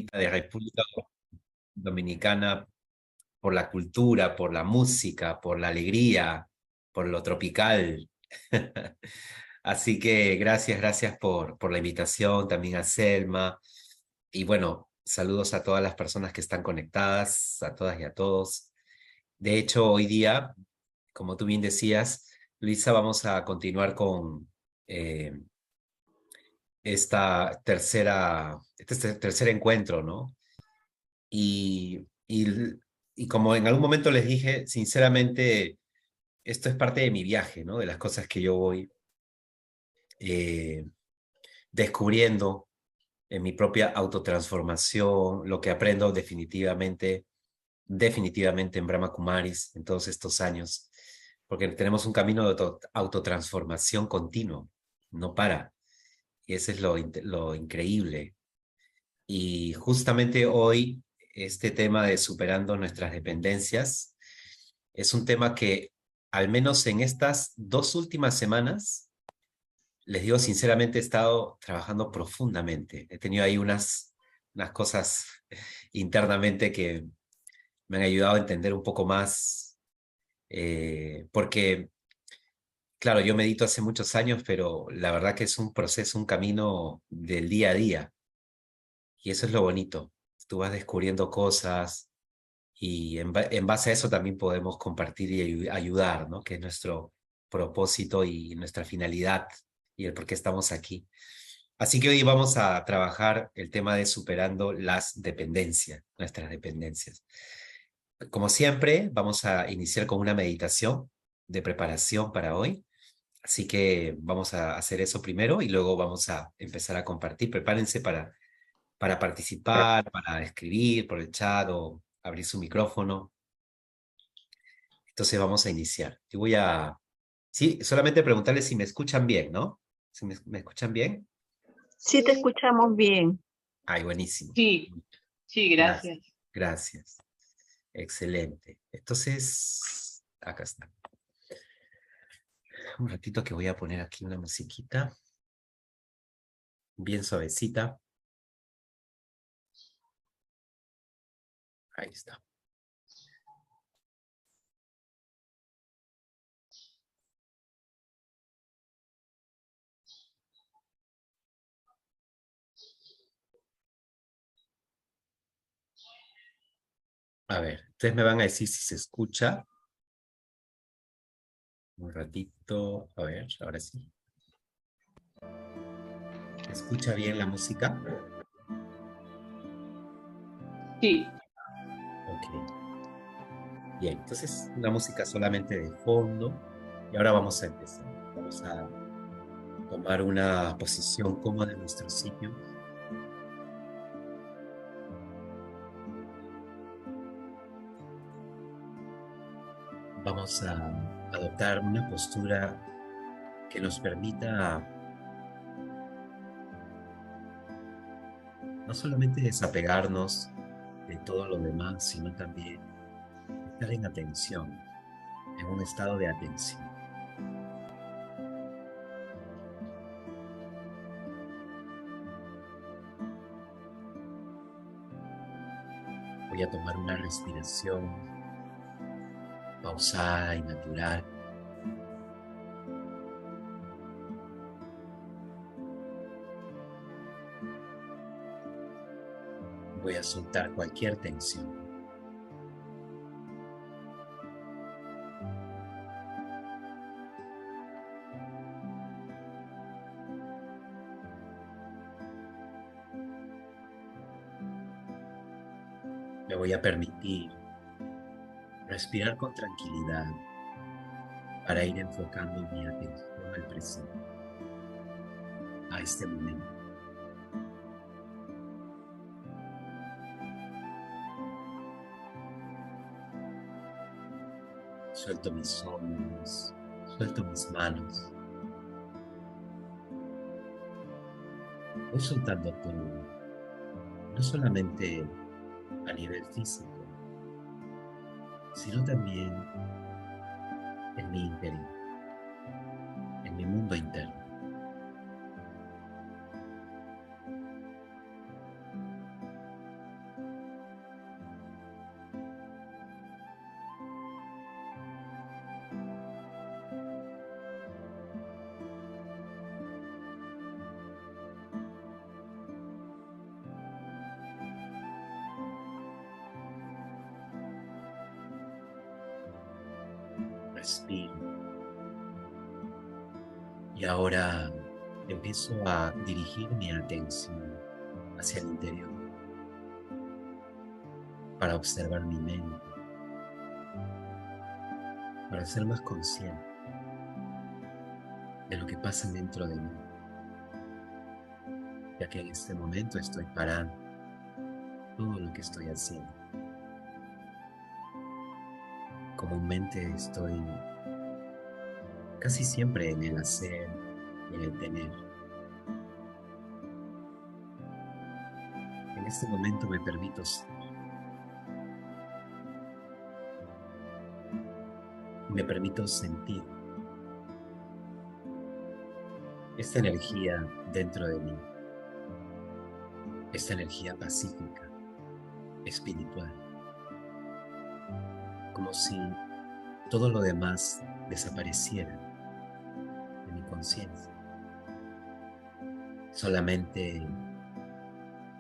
de República Dominicana por la cultura, por la música, por la alegría, por lo tropical. Así que gracias por la invitación, también a Selma. Y bueno, saludos a todas las personas que están conectadas, a todas y a todos. De hecho, hoy día, como tú bien decías, Luisa, vamos a continuar con eh, este tercer encuentro, ¿no? Y, y, y como en algún momento les dije, sinceramente, esto es parte de mi viaje, ¿no? De las cosas que yo voy eh, descubriendo en mi propia autotransformación, lo que aprendo definitivamente en Brahma Kumaris en todos estos años, porque tenemos un camino de autotransformación continuo, no para. Y ese es lo increíble. Y justamente hoy, este tema de superando nuestras dependencias es un tema que, al menos en estas 2 últimas semanas, les digo sinceramente, he estado trabajando profundamente. He tenido ahí unas cosas internamente que me han ayudado a entender un poco más, porque, claro, yo medito hace muchos años, pero la verdad que es un proceso, un camino del día a día. Y eso es lo bonito. Tú vas descubriendo cosas y en base a eso también podemos compartir y ayudar, ¿no? Que es nuestro propósito y nuestra finalidad y el por qué estamos aquí. Así que hoy vamos a trabajar el tema de superando las dependencias, nuestras dependencias. Como siempre, vamos a iniciar con una meditación de preparación para hoy. Así que vamos a hacer eso primero y luego vamos a empezar a compartir. Prepárense para participar, para escribir por el chat o abrir su micrófono. Entonces vamos a iniciar. Yo voy a, sí, solamente preguntarles si me escuchan bien, ¿no? ¿Si me escuchan bien? Sí, te escuchamos bien. Ay, buenísimo. Sí, sí, Gracias, gracias. gracias. Excelente. Entonces, acá está. Un ratito que voy a poner aquí una musiquita bien suavecita. Ahí está. A ver, ustedes me van a decir si se escucha. Un ratito. A ver, ahora sí. ¿Se escucha bien la música? Sí, Ok. Bien, entonces una música solamente de fondo. Y ahora vamos a empezar. Vamos a tomar una posición cómoda en nuestro sitio. Vamos a adoptar una postura que nos permita no solamente desapegarnos de todo lo demás, sino también estar en atención, en un estado de atención. Voy a tomar una respiración pausada y natural. Voy a soltar cualquier tensión. Me voy a permitir respirar con tranquilidad para ir enfocando mi atención al presente, a este momento. Suelto mis hombros, suelto mis manos. Voy soltando todo, no solamente a nivel físico, sino también en mi interior, en mi mundo interno. Respiro. Y ahora empiezo a dirigir mi atención hacia el interior para observar mi mente, para ser más consciente de lo que pasa dentro de mí, ya que en este momento estoy parando todo lo que estoy haciendo. Comúnmente estoy casi siempre en el hacer y en el tener. En este momento me permito ser, me permito sentir esta energía dentro de mí, esta energía pacífica, espiritual, como si todo lo demás desapareciera de mi conciencia. Solamente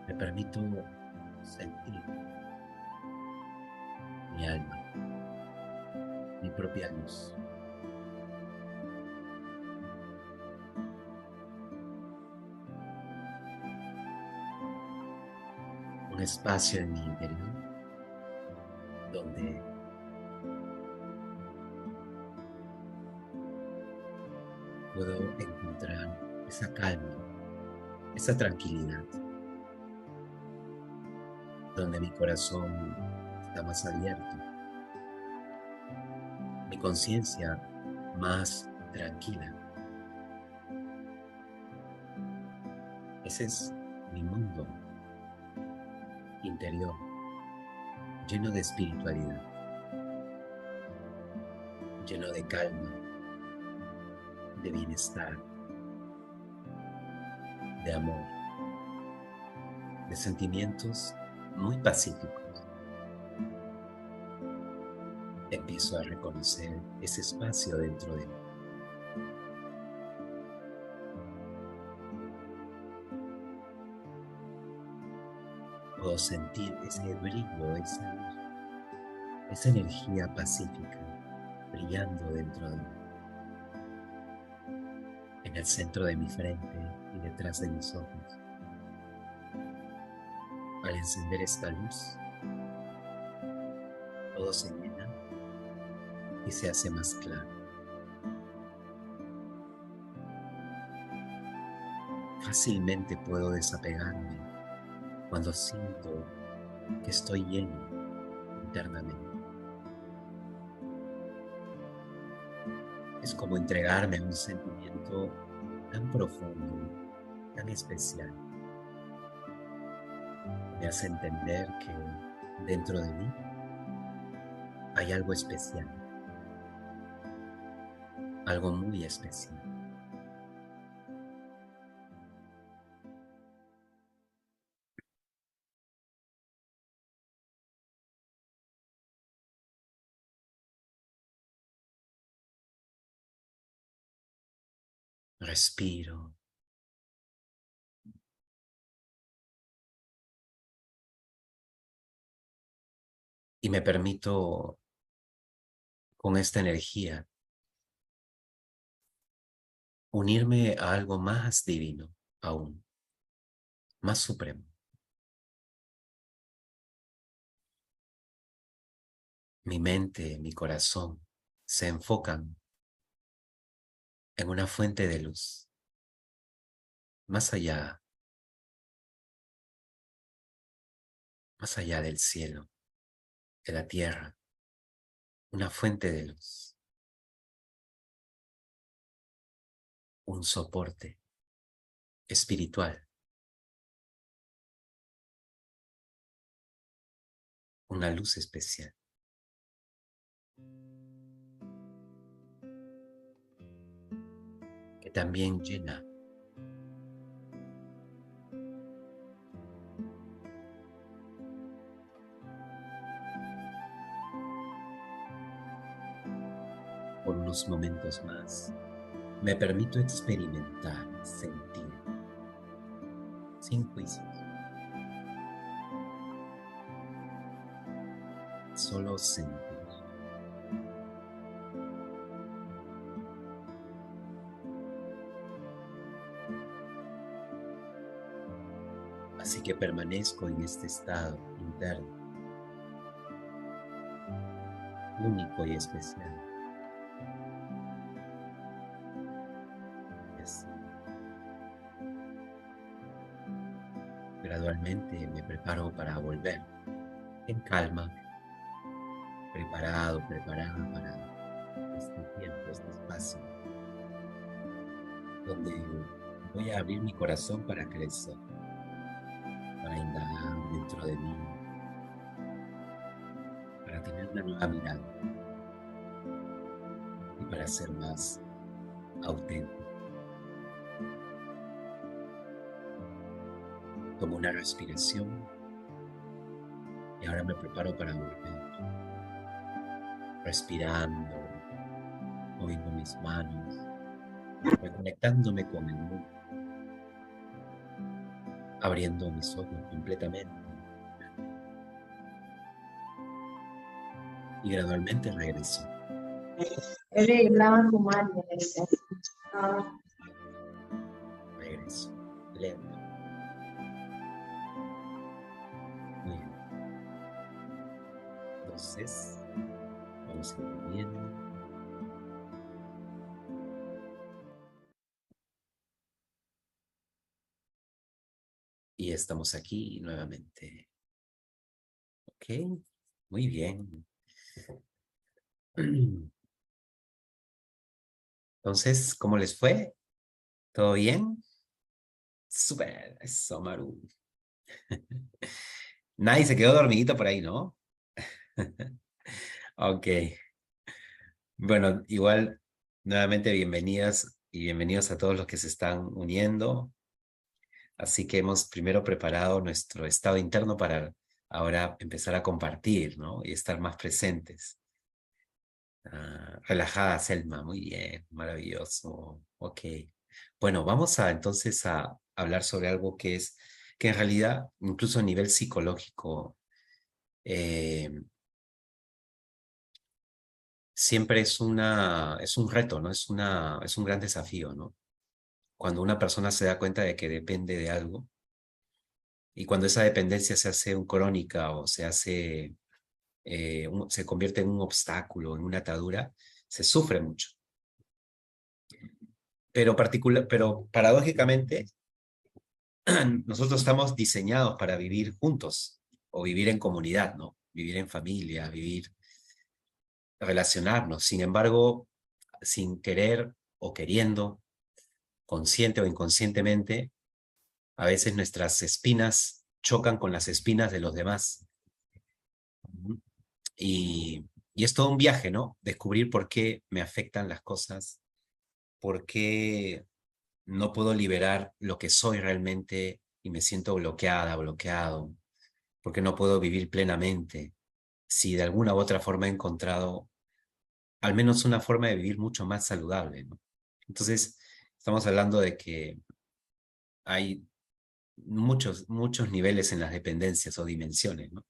me permito sentir mi alma, mi propia luz. Un espacio en mi interior donde puedo encontrar esa calma, esa tranquilidad, donde mi corazón está más abierto, mi conciencia más tranquila. Ese es mi mundo interior, lleno de espiritualidad, lleno de calma, de bienestar, de amor, de sentimientos muy pacíficos. Empiezo a reconocer ese espacio dentro de mí. Puedo sentir ese brillo, esa luz, esa energía pacífica brillando dentro de mí, en el centro de mi frente y detrás de mis ojos. Al encender esta luz, todo se llena y se hace más claro. Fácilmente puedo desapegarme cuando siento que estoy lleno internamente. Es como entregarme a un sentimiento tan profundo, tan especial. Me hace entender que dentro de mí hay algo especial, algo muy especial. Respiro y me permito con esta energía unirme a algo más divino aún, más supremo. Mi mente, mi corazón se enfocan en una fuente de luz, más allá del cielo, de la tierra, una fuente de luz, un soporte espiritual, una luz especial que también llena por unos momentos más. Me permito experimentar, sentir, sin juicios, solo sentir. que permanezco en este estado interno, único y especial. Y así, gradualmente me preparo para volver en calma, preparado, preparada para este tiempo, este espacio, donde voy a abrir mi corazón para crecer, para indagar dentro de mí, para tener una nueva mirada y para ser más auténtico. Tomo una respiración y ahora me preparo para volver, respirando, moviendo mis manos, reconectándome con el mundo, abriendo mis ojos completamente y gradualmente regreso. Regreso, lento. Muy bien. Entonces, vamos a ir viendo. Y estamos aquí nuevamente. Ok, muy bien. Entonces, ¿cómo les fue? ¿Todo bien? Súper, eso, Maru. Nadie se quedó dormidito por ahí, ¿no? Ok. Bueno, igual, nuevamente bienvenidas y bienvenidos a todos los que se están uniendo. Así que hemos primero preparado nuestro estado interno para ahora empezar a compartir, ¿no? Y estar más presentes. Relajada, Selma, muy bien, maravilloso. Ok. Bueno, vamos a entonces a hablar sobre algo que en realidad, incluso a nivel psicológico, eh, siempre es un reto, ¿no? Es un gran desafío, ¿no? Cuando una persona se da cuenta de que depende de algo y cuando esa dependencia se hace crónica o se hace, se convierte en un obstáculo, en una atadura, se sufre mucho. Pero paradójicamente, nosotros estamos diseñados para vivir juntos o vivir en comunidad, ¿no? Vivir en familia, relacionarnos. Sin embargo, sin querer o queriendo, consciente o inconscientemente, a veces nuestras espinas chocan con las espinas de los demás. Ujú. Y es todo un viaje, ¿no? Descubrir por qué me afectan las cosas, por qué no puedo liberar lo que soy realmente y me siento bloqueada, bloqueado, por qué no puedo vivir plenamente, si de alguna u otra forma he encontrado al menos una forma de vivir mucho más saludable, ¿no? Entonces, estamos hablando de que hay muchos niveles en las dependencias o dimensiones, ¿no?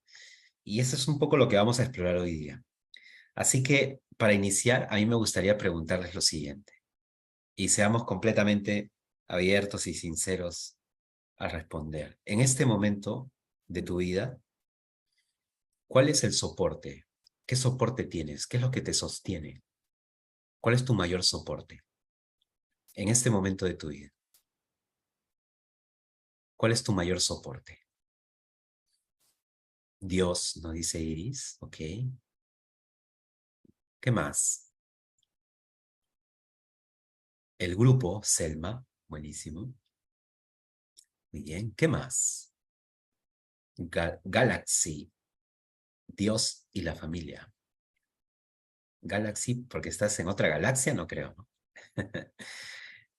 Y eso es un poco lo que vamos a explorar hoy día. Así que, para iniciar, a mí me gustaría preguntarles lo siguiente, y seamos completamente abiertos y sinceros al responder. En este momento de tu vida, ¿cuál es el soporte? ¿Qué soporte tienes? ¿Qué es lo que te sostiene? ¿Cuál es tu mayor soporte en este momento de tu vida? ¿Cuál es tu mayor soporte? Dios, nos dice Iris, ok. ¿Qué más? El grupo, Selma, buenísimo. Muy bien, ¿qué más? Galaxy, Dios y la familia. Galaxy, porque estás en otra galaxia, no creo, ¿no?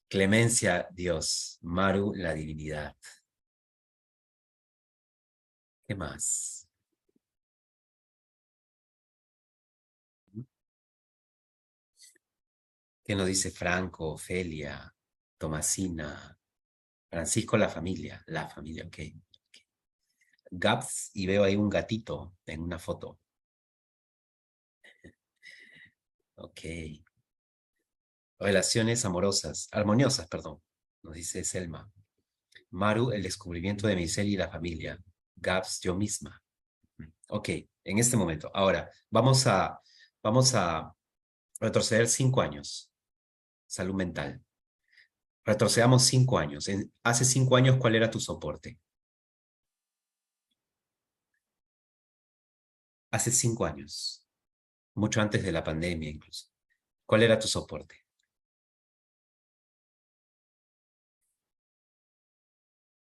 Clemencia, Dios. Maru, la divinidad. ¿Qué más? ¿Qué nos dice Franco, Ofelia, Tomasina, Francisco, la familia? La familia, ok. Gaps, y veo ahí un gatito en una foto. Ok. Relaciones amorosas, armoniosas, perdón, nos dice Selma. Maru, el descubrimiento de mi ser y la familia. Gabs, yo misma. Ok, en este momento. Ahora, vamos a retroceder 5 años. Salud mental. Retrocedamos 5 años. Hace 5 años, ¿cuál era tu soporte? Hace 5 años. Mucho antes de la pandemia incluso. ¿Cuál era tu soporte?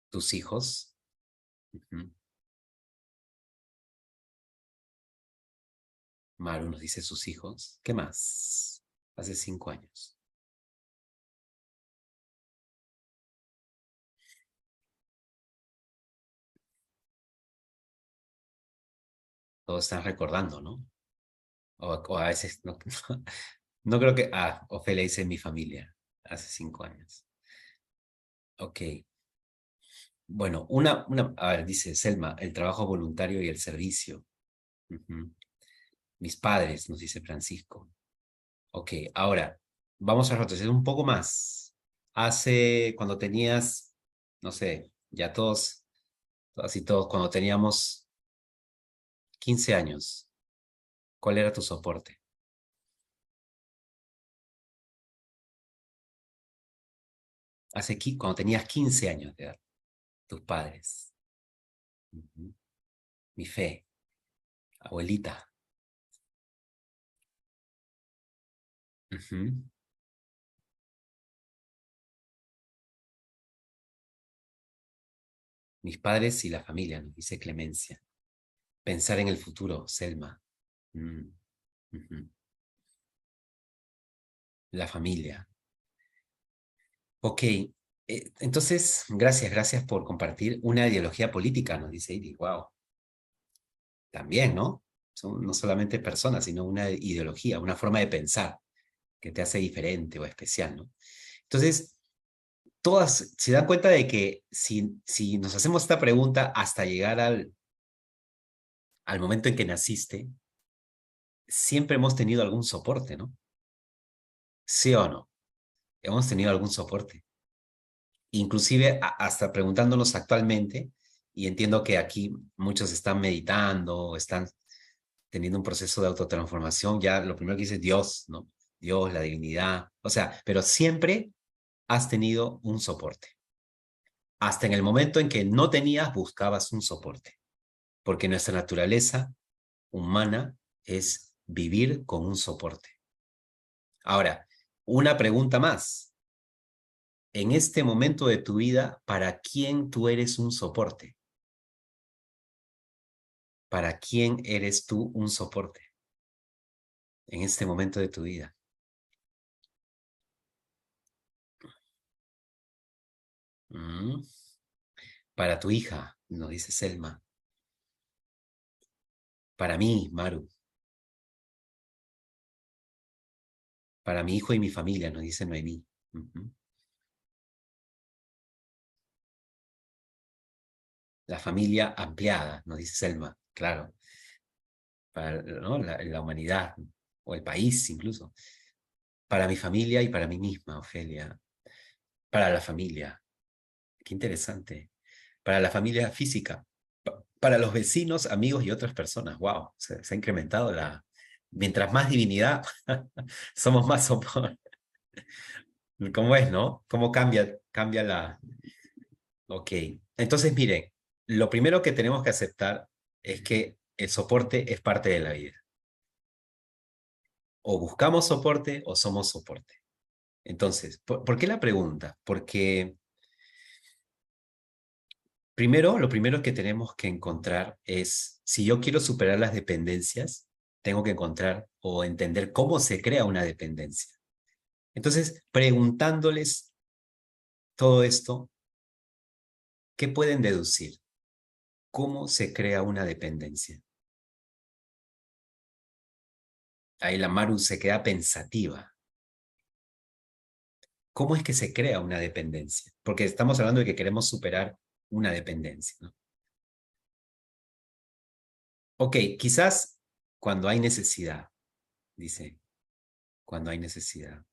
¿Tus hijos? Ujú. Maru nos dice sus hijos. ¿Qué más? Hace 5 años. Todos están recordando, ¿no? O a veces no, no creo que... Ah, Ofelia dice mi familia. Hace 5 años. Ok. Bueno, a ver, dice Selma, el trabajo voluntario y el servicio. Ujú. Mis padres, nos dice Francisco. Ok, ahora, vamos a retroceder un poco más. Cuando tenías, no sé, ya todas y todos, cuando teníamos 15 años, ¿cuál era tu soporte? Cuando tenías 15 años de edad, tus padres. Ujú. Mi fe, abuelita. Ujú. Mis padres y la familia, nos dice Clemencia. Pensar en el futuro, Selma. Mm, ujú. La familia. Ok, entonces, gracias por compartir una ideología política, nos dice Iris. Wow, también, ¿no? Son no solamente personas, sino una ideología, una forma de pensar que te hace diferente o especial, ¿no? Entonces, todas se dan cuenta de que si nos hacemos esta pregunta hasta llegar al momento en que naciste, siempre hemos tenido algún soporte, ¿no? ¿Sí o no? Hemos tenido algún soporte. Inclusive hasta preguntándonos actualmente, y entiendo que aquí muchos están meditando, están teniendo un proceso de autotransformación, ya lo primero que dice es Dios, ¿no? Dios, la divinidad, o sea, pero siempre has tenido un soporte. Hasta en el momento en que no tenías, buscabas un soporte, porque nuestra naturaleza humana es vivir con un soporte. Ahora, una pregunta más. En este momento de tu vida, ¿para quién tú eres un soporte? ¿Para quién eres tú un soporte en este momento de tu vida? Mm. Para tu hija, nos dice Selma. Para mí, Maru. Para mi hijo y mi familia, nos dice Noemí. Ujú. La familia ampliada, nos dice Selma. Claro, para, ¿no? la humanidad o el país incluso. Para mi familia y para mí misma, Ofelia. Para la familia. Qué interesante. Para la familia física. Para los vecinos, amigos y otras personas. Wow, se ha incrementado Mientras más divinidad, somos más soporte. ¿Cómo es, no? ¿Cómo cambia la... Ok. Entonces, miren, lo primero que tenemos que aceptar es que el soporte es parte de la vida. O buscamos soporte o somos soporte. Entonces, ¿por qué la pregunta? Porque primero, lo primero que tenemos que encontrar es, si yo quiero superar las dependencias, tengo que encontrar o entender cómo se crea una dependencia. Entonces, preguntándoles todo esto, ¿qué pueden deducir? ¿Cómo se crea una dependencia? Ahí la Maru se queda pensativa. ¿Cómo es que se crea una dependencia? Porque estamos hablando de que queremos superar una dependencia, ¿no? Ok, quizás cuando hay necesidad, dice, cuando hay necesidad.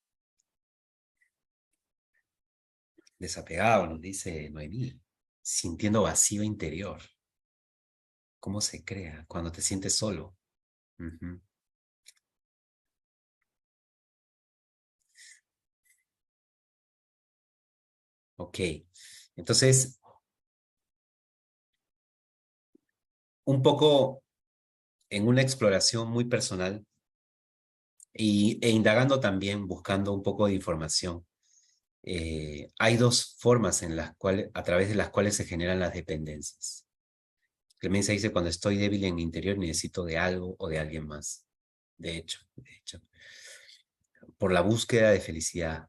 Desapegado, nos dice Noemí, sintiendo vacío interior. ¿Cómo se crea? Cuando te sientes solo. Ujú. Ok. Entonces, un poco en una exploración muy personal e indagando también, buscando un poco de información. Hay dos formas en las cuales, a través de las cuales se generan las dependencias. Clemencia dice, cuando estoy débil en mi interior necesito de algo o de alguien más. De hecho, por la búsqueda de felicidad,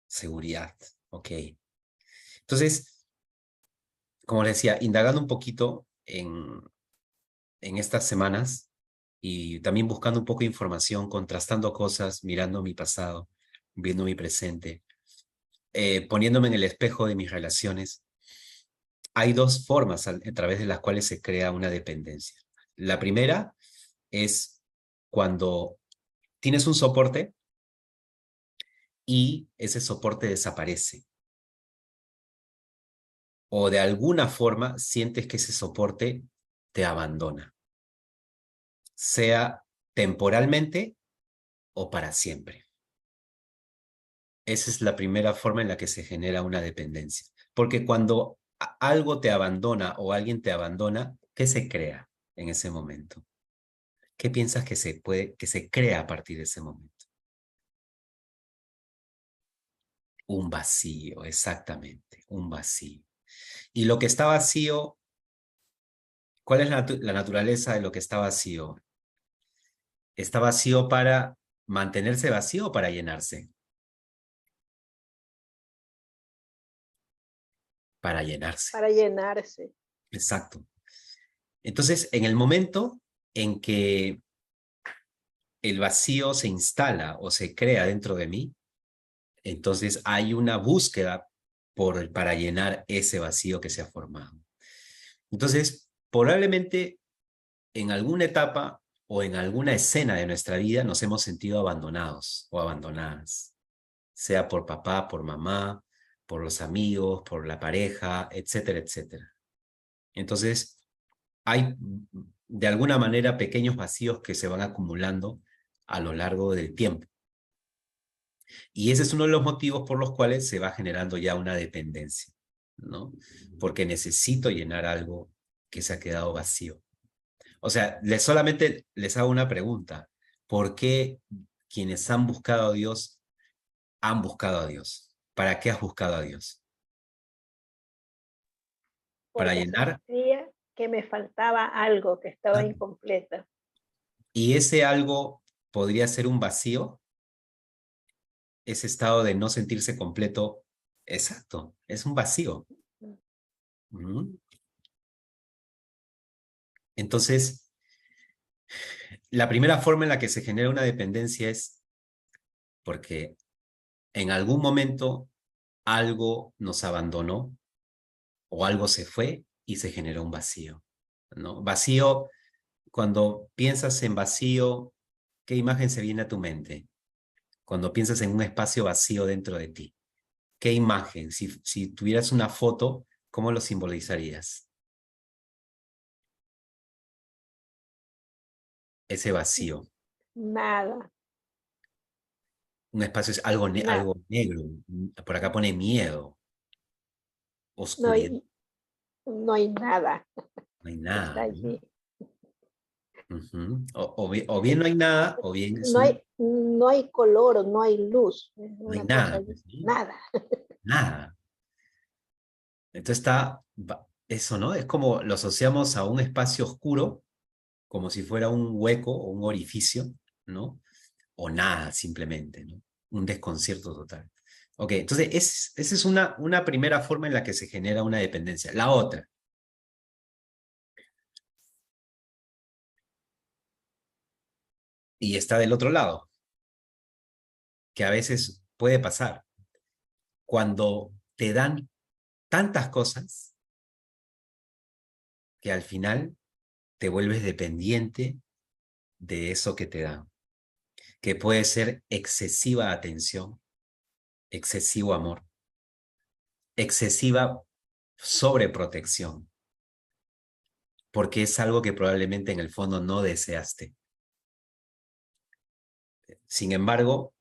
seguridad. Ok. Entonces, como les decía, indagando un poquito en estas semanas y también buscando un poco de información, contrastando cosas, mirando mi pasado, viendo mi presente, poniéndome en el espejo de mis relaciones, hay dos formas a través de las cuales se crea una dependencia. La primera es cuando tienes un soporte y ese soporte desaparece. O de alguna forma sientes que ese soporte te abandona, sea temporalmente o para siempre. Esa es la primera forma en la que se genera una dependencia. Porque cuando algo te abandona o alguien te abandona, ¿qué se crea en ese momento? ¿Qué piensas que se crea a partir de ese momento? Un vacío, exactamente, un vacío. Y lo que está vacío, ¿cuál es la naturaleza de lo que está vacío? ¿Está vacío para mantenerse vacío o para llenarse? Para llenarse, para llenarse. exacto. Entonces, en el momento en que el vacío se instala o se crea dentro de mí, entonces hay una búsqueda para llenar ese vacío que se ha formado. Entonces, probablemente en alguna etapa o en alguna escena de nuestra vida nos hemos sentido abandonados o abandonadas, sea por papá, por mamá, por los amigos, por la pareja, etcétera, etcétera. Entonces, hay de alguna manera pequeños vacíos que se van acumulando a lo largo del tiempo. Y ese es uno de los motivos por los cuales se va generando ya una dependencia, ¿no? Porque necesito llenar algo que se ha quedado vacío. O sea, solamente les hago una pregunta. ¿Por qué quienes han buscado a Dios han buscado a Dios? ¿Para qué has buscado a Dios? Para Porque llenar. sentía que me faltaba algo, que estaba Ah, incompleta. y ese algo podría ser un vacío, ese estado de no sentirse completo. Exacto, es un vacío. Ujú. Entonces, la primera forma en la que se genera una dependencia es porque en algún momento algo nos abandonó o algo se fue y se generó un vacío, ¿no? Vacío, cuando piensas en vacío, ¿qué imagen se viene a tu mente? Cuando piensas en un espacio vacío dentro de ti, ¿qué imagen? Si tuvieras una foto, ¿cómo lo simbolizarías? Ese vacío. Nada, Un espacio es algo, nada. algo negro. Por acá pone miedo, No oscuridad. hay, no hay nada No hay que está nada, ¿no? allí. Ujú. O bien no hay nada, o bien es un, No hay color, no hay luz. Es no hay una cosa nada, allí. pues, ¿sí? Nada. Nada. Entonces está eso, ¿no? Es como lo asociamos a un espacio oscuro, como si fuera un hueco o un orificio, ¿no? O nada, simplemente, ¿no? Un desconcierto total. Ok, entonces esa es una primera forma en la que se genera una dependencia. La otra, y está del otro lado, que a veces puede pasar, cuando te dan tantas cosas que al final te vuelves dependiente de eso que te dan, que puede ser excesiva atención, excesivo amor, excesiva sobreprotección, porque es algo que probablemente en el fondo no deseaste. Sin embargo,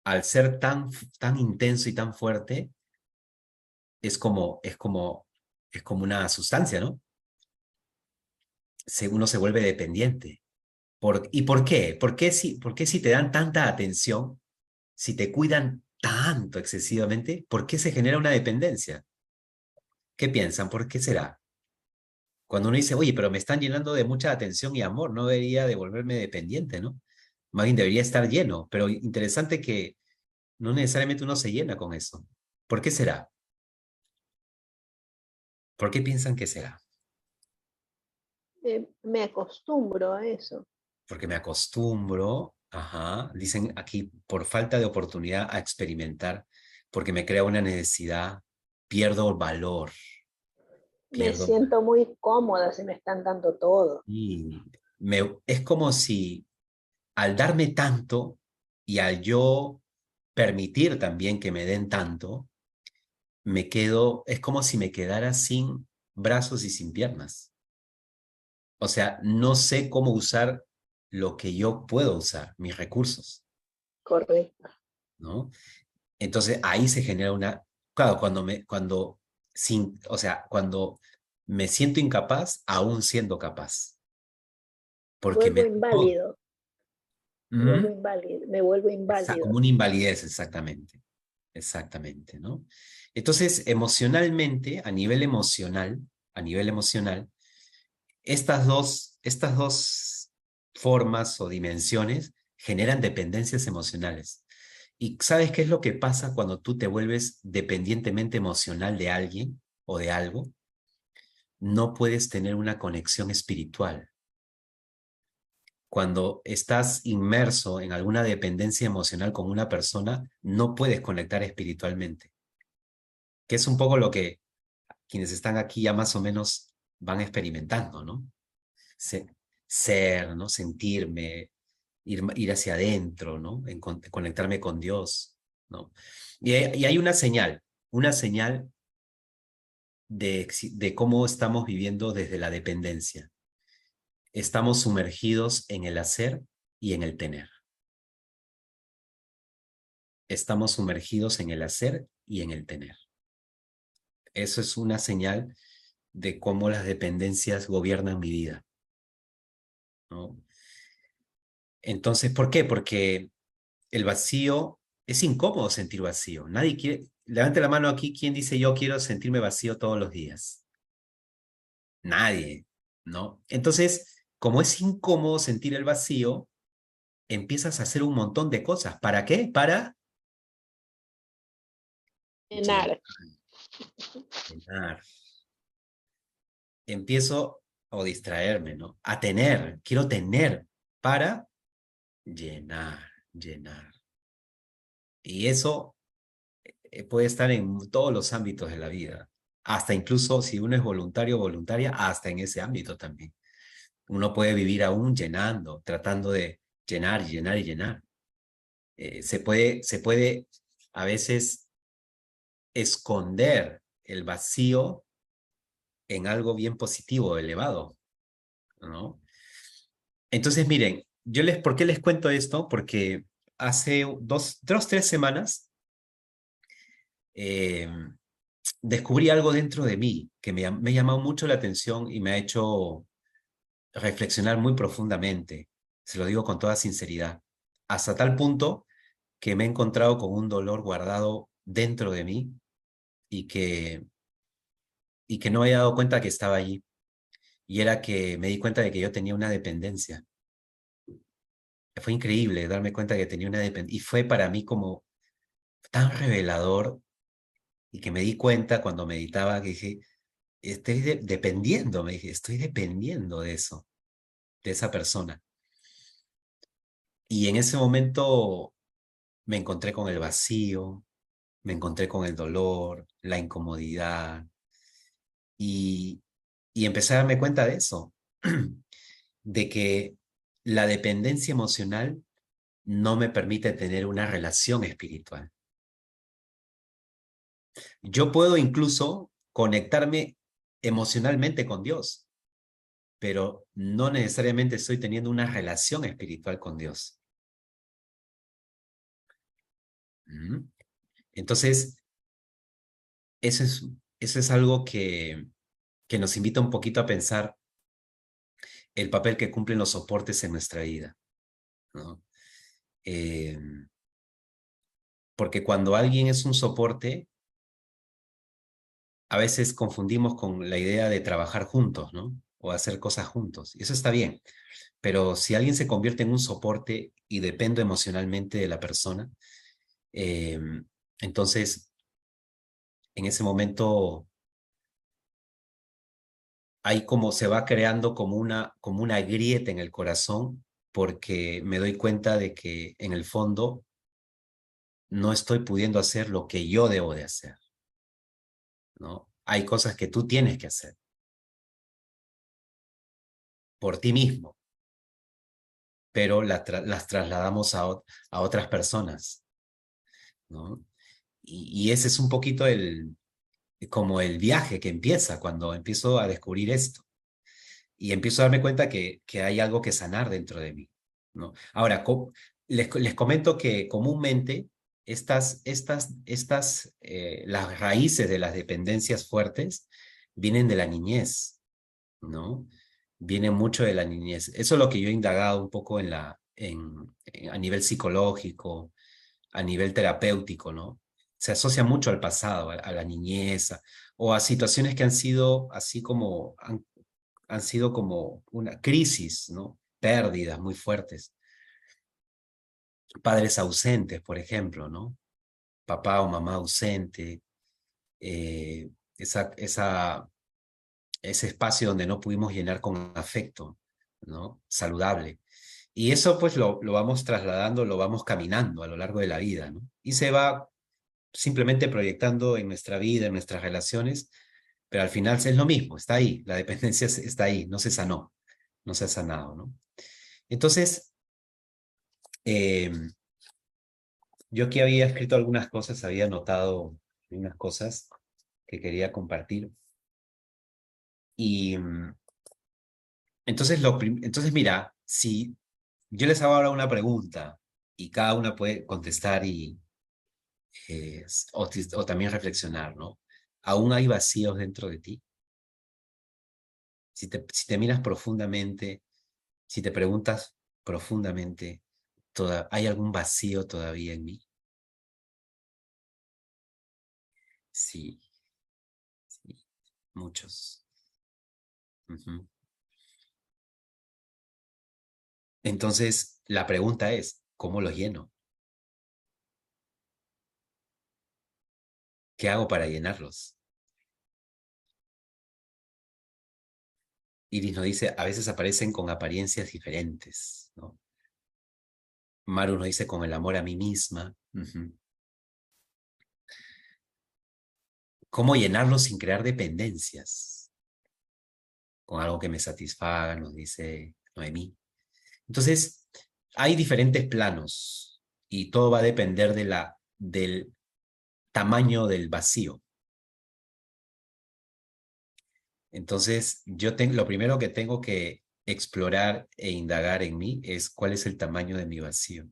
al ser tan intenso y tan fuerte, es como una sustancia, ¿no? Uno se vuelve dependiente. ¿Y por qué? ¿Por qué si te dan tanta atención, si te cuidan tanto excesivamente, por qué se genera una dependencia? ¿Qué piensan? ¿Por qué será? Cuando uno dice, oye, pero me están llenando de mucha atención y amor, no debería de volverme dependiente, ¿no? Más bien debería estar lleno, pero interesante que no necesariamente uno se llena con eso. ¿Por qué será? ¿Por qué piensan que será? Me acostumbro a eso. Porque me acostumbro, ajá, dicen aquí, por falta de oportunidad a experimentar, porque me crea una necesidad, pierdo valor, Me pierdo. siento muy cómoda si me están dando todo. Y es como si al darme tanto y al yo permitir también que me den tanto, es como si me quedara sin brazos y sin piernas. O sea, no sé cómo usar lo que yo puedo usar, mis recursos, Correcto. ¿no? Entonces ahí se genera claro, o sea, cuando me siento incapaz, aún siendo capaz, porque me Vuelvo doy todo. inválido. ¿Mm? Me vuelvo inválido. Como una invalidez, exactamente, exactamente, ¿no? Entonces, a nivel emocional, estas dos formas o dimensiones generan dependencias emocionales. ¿Y sabes qué es lo que pasa cuando tú te vuelves dependientemente emocional de alguien o de algo? No puedes tener una conexión espiritual. Cuando estás inmerso en alguna dependencia emocional con una persona, no puedes conectar espiritualmente, que es un poco lo que quienes están aquí ya más o menos van experimentando, ¿no? Se- Ser, ¿no? Sentirme, ir hacia adentro, ¿no? Conectarme con Dios, ¿no? Y hay una señal de cómo estamos viviendo desde la dependencia. Estamos sumergidos en el hacer y en el tener. Estamos sumergidos en el hacer y en el tener. Eso es una señal de cómo las dependencias gobiernan mi vida, ¿no? Entonces, ¿por qué? Porque el vacío, es incómodo sentir vacío. Nadie quiere, levante la mano aquí, ¿quién dice yo quiero sentirme vacío todos los días? Nadie, ¿no? Entonces, como es incómodo sentir el vacío, empiezas a hacer un montón de cosas. ¿Para qué? Para llenar, Llenar. llenar. Empiezo o distraerme, ¿no? A tener, quiero tener para llenar, llenar. Y eso puede estar en todos los ámbitos de la vida, hasta incluso si uno es voluntario o voluntaria, hasta en ese ámbito también. Uno puede vivir aún llenando, tratando de llenar y llenar y llenar. Se puede a veces esconder el vacío en algo bien positivo, elevado, ¿no? Entonces, miren, ¿por qué les cuento esto? Porque hace 3 semanas eh, descubrí algo dentro de mí que me ha llamado mucho la atención y me ha hecho reflexionar muy profundamente. Se lo digo con toda sinceridad. Hasta tal punto que me he encontrado con un dolor guardado dentro de mí y que no me había dado cuenta que estaba allí. Y era que me di cuenta de que yo tenía una dependencia. Fue increíble darme cuenta que tenía una dependencia. Y fue para mí como tan revelador y que me di cuenta cuando meditaba que dije, estoy dependiendo, me dije, estoy dependiendo de eso, de esa persona. Y en ese momento me encontré con el vacío, me encontré con el dolor, la incomodidad y, y empecé a darme cuenta de eso, de que la dependencia emocional no me permite tener una relación espiritual. Yo puedo incluso conectarme emocionalmente con Dios, pero no necesariamente estoy teniendo una relación espiritual con Dios. ¿Mm? Entonces, eso es, eso es algo que nos invita un poquito a pensar el papel que cumplen los soportes en nuestra vida, ¿no? Eh, porque cuando alguien es un soporte, a veces confundimos con la idea de trabajar juntos, ¿no? O hacer cosas juntos. Y eso está bien. Pero si alguien se convierte en un soporte y dependo emocionalmente de la persona, eh, entonces en ese momento hay como se va creando como una grieta en el corazón porque me doy cuenta de que en el fondo no estoy pudiendo hacer lo que yo debo de hacer, ¿no? Hay cosas que tú tienes que hacer por ti mismo, pero las trasladamos a otras personas, ¿no? Y ese es un poquito como el viaje que empieza cuando empiezo a descubrir esto y empiezo a darme cuenta que hay algo que sanar dentro de mí, ¿no? Ahora, les comento que comúnmente las raíces de las dependencias fuertes vienen de la niñez, ¿no? Vienen mucho de la niñez. Eso es lo que yo he indagado un poco a nivel psicológico, a nivel terapéutico, ¿no? Se asocia mucho al pasado, a la niñez, o a situaciones que han sido así como, han sido como una crisis, ¿no? Pérdidas muy fuertes. Padres ausentes, por ejemplo, ¿no? Papá o mamá ausente, eh, esa, esa, ese espacio donde no pudimos llenar con afecto, ¿no? Saludable. Y eso pues lo vamos trasladando, lo vamos caminando a lo largo de la vida, ¿no? Y se va simplemente proyectando en nuestra vida, en nuestras relaciones, pero al final es lo mismo, está ahí, la dependencia está ahí, no se sanó, no se ha sanado, ¿no? Entonces, eh, yo aquí había escrito algunas cosas, había anotado unas cosas que quería compartir. Y entonces, entonces, mira, si yo les hago ahora una pregunta y cada una puede contestar o también reflexionar, ¿no? ¿Aún hay vacíos dentro de ti? Si te miras profundamente, si te preguntas profundamente, ¿hay algún vacío todavía en mí? Sí, sí, muchos. Ujú. Entonces, la pregunta es, ¿cómo los lleno? ¿Qué hago para llenarlos? Iris nos dice, a veces aparecen con apariencias diferentes, ¿no? Maru nos dice, con el amor a mí misma. Ujú. ¿Cómo llenarlos sin crear dependencias? Con algo que me satisfaga, nos dice Noemí. Entonces, hay diferentes planos y todo va a depender del tamaño del vacío. Entonces, lo primero que tengo que explorar e indagar en mí es cuál es el tamaño de mi vacío.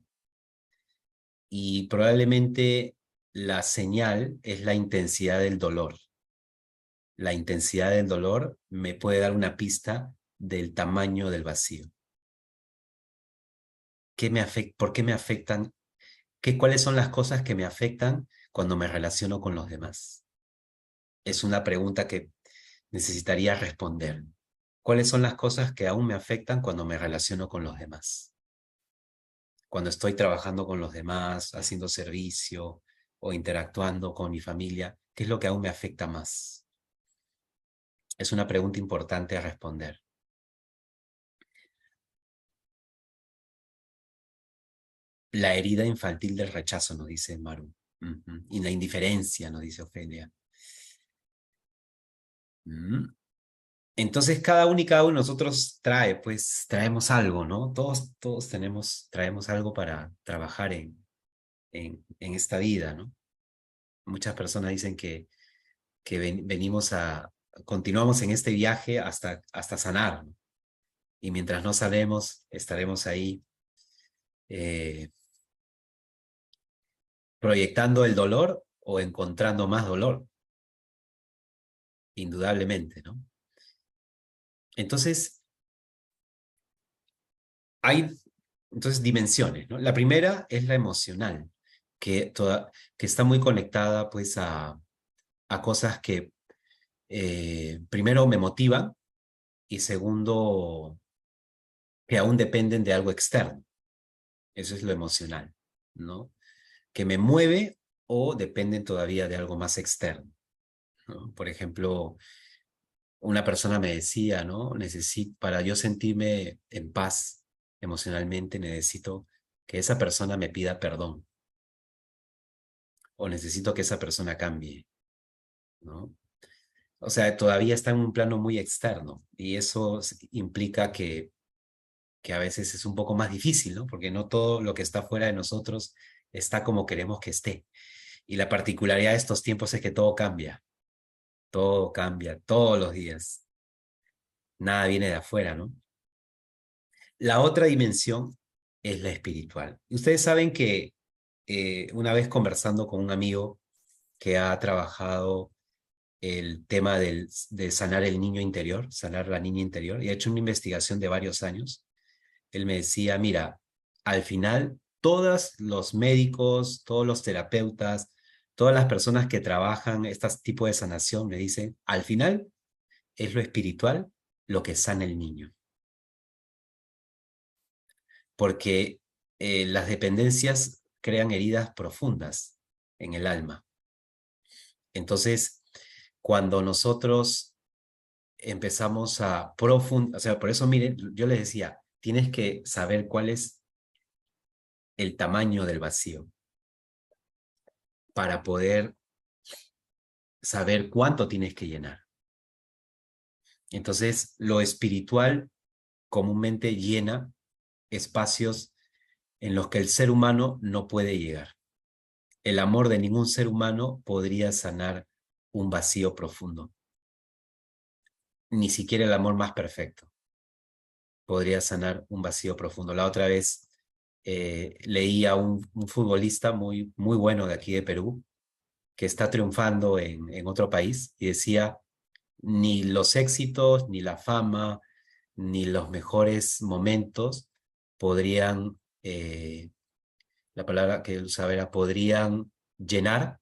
Y probablemente la señal es la intensidad del dolor. La intensidad del dolor me puede dar una pista del tamaño del vacío. ¿Por qué me afectan? ¿Cuáles son las cosas que me afectan cuando me relaciono con los demás? Es una pregunta que necesitaría responder. ¿Cuáles son las cosas que aún me afectan cuando me relaciono con los demás? Cuando estoy trabajando con los demás, haciendo servicio o interactuando con mi familia, ¿qué es lo que aún me afecta más? Es una pregunta importante a responder. La herida infantil del rechazo, nos dice Maru. Ujú. Y la indiferencia, nos dice Ofelia. Entonces, cada uno de nosotros traemos algo, ¿no? Todos traemos algo para trabajar en esta vida, ¿no? Muchas personas dicen que continuamos en este viaje hasta sanar, ¿no? Y mientras no sanemos, estaremos ahí eh, proyectando el dolor o encontrando más dolor, indudablemente, ¿no? Entonces, hay dimensiones, ¿no? La primera es la emocional, que está muy conectada pues a cosas que primero me motivan y segundo que aún dependen de algo externo. Eso es lo emocional, ¿no? Que me mueve o dependen todavía de algo más externo, ¿no? Por ejemplo, una persona me decía, ¿no? Para yo sentirme en paz emocionalmente, necesito que esa persona me pida perdón o necesito que esa persona cambie, ¿no? O sea, todavía está en un plano muy externo y eso implica que a veces es un poco más difícil, ¿no? Porque no todo lo que está fuera de nosotros está como queremos que esté. Y la particularidad de estos tiempos es que todo cambia todos los días. Nada viene de afuera, ¿no? La otra dimensión es la espiritual. Y ustedes saben que una vez conversando con un amigo que ha trabajado el tema de sanar el niño interior, sanar la niña interior, y ha hecho una investigación de varios años, él me decía, mira, al final todos los médicos, todos los terapeutas, todas las personas que trabajan este tipo de sanación me dicen, al final es lo espiritual lo que sana el niño. Porque las dependencias crean heridas profundas en el alma. Entonces, cuando nosotros empezamos a profundizar, o sea, por eso, miren, yo les decía, tienes que saber cuál es el tamaño del vacío para poder saber cuánto tienes que llenar. Entonces, lo espiritual comúnmente llena espacios en los que el ser humano no puede llegar. El amor de ningún ser humano podría sanar un vacío profundo. Ni siquiera el amor más perfecto podría sanar un vacío profundo. La otra vez leí a un futbolista muy, muy bueno de aquí de Perú, que está triunfando en otro país, y decía, ni los éxitos, ni la fama, ni los mejores momentos podrían, la palabra que él usaba era, podrían llenar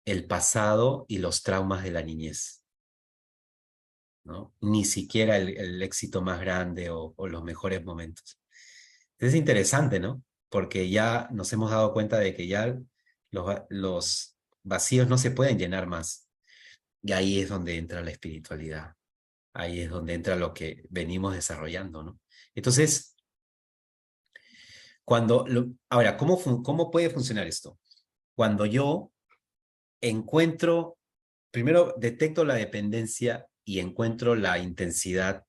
el pasado y los traumas de la niñez, ¿no? Ni siquiera el éxito más grande o los mejores momentos. Es interesante, ¿no? Porque ya nos hemos dado cuenta de que ya los vacíos no se pueden llenar más. Y ahí es donde entra la espiritualidad. Ahí es donde entra lo que venimos desarrollando, ¿no? Entonces, ahora, ¿cómo puede funcionar esto? Cuando yo primero detecto la dependencia y encuentro la intensidad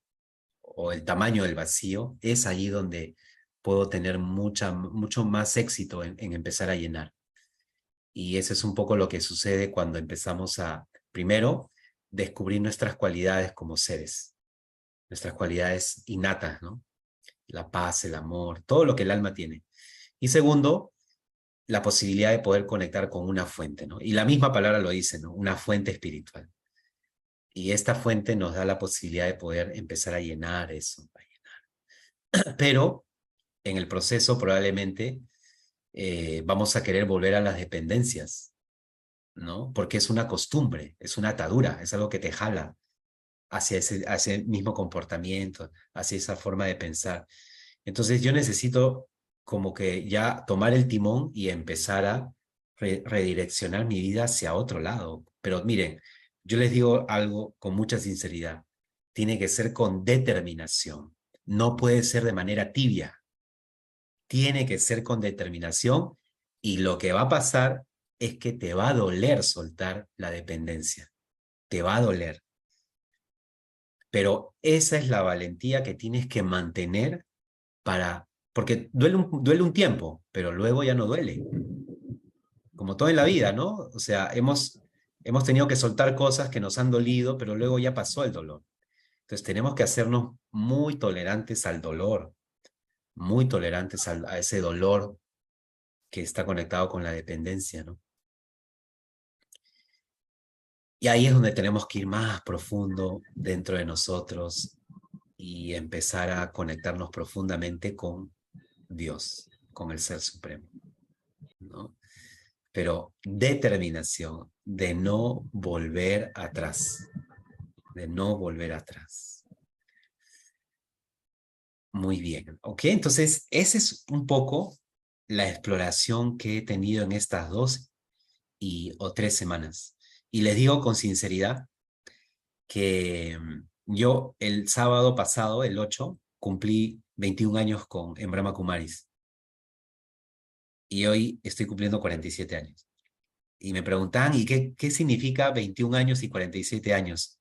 o el tamaño del vacío, es ahí donde puedo tener mucho más éxito en empezar a llenar. Y eso es un poco lo que sucede cuando empezamos primero, descubrir nuestras cualidades como seres, nuestras cualidades innatas, ¿no? La paz, el amor, todo lo que el alma tiene. Y segundo, la posibilidad de poder conectar con una fuente, ¿no? Y la misma palabra lo dice, ¿no? Una fuente espiritual. Y esta fuente nos da la posibilidad de poder empezar a llenar eso. Pero en el proceso probablemente vamos a querer volver a las dependencias, ¿no? Porque es una costumbre, es una atadura, es algo que te jala hacia ese mismo comportamiento, hacia esa forma de pensar. Entonces yo necesito como que ya tomar el timón y empezar a redireccionar mi vida hacia otro lado. Pero miren, yo les digo algo con mucha sinceridad. Tiene que ser con determinación. No puede ser de manera tibia. Tiene que ser con determinación y lo que va a pasar es que te va a doler soltar la dependencia. Te va a doler. Pero esa es la valentía que tienes que mantener porque duele un tiempo, pero luego ya no duele. como todo en la vida, ¿no? O sea, hemos tenido que soltar cosas que nos han dolido, pero luego ya pasó el dolor. Entonces tenemos que hacernos muy tolerantes al dolor, muy tolerantes a ese dolor que está conectado con la dependencia, ¿no? Y ahí es donde tenemos que ir más profundo dentro de nosotros y empezar a conectarnos profundamente con Dios, con el Ser Supremo, ¿no? Pero determinación de no volver atrás, de no volver atrás. Muy bien, ¿ok? Entonces, esa es un poco la exploración que he tenido en estas 2 o 3 semanas. Y les digo con sinceridad que yo el sábado pasado, el 8, cumplí 21 años en Brahma Kumaris y hoy estoy cumpliendo 47 años. Y me preguntan, ¿y qué significa 21 años y 47 años?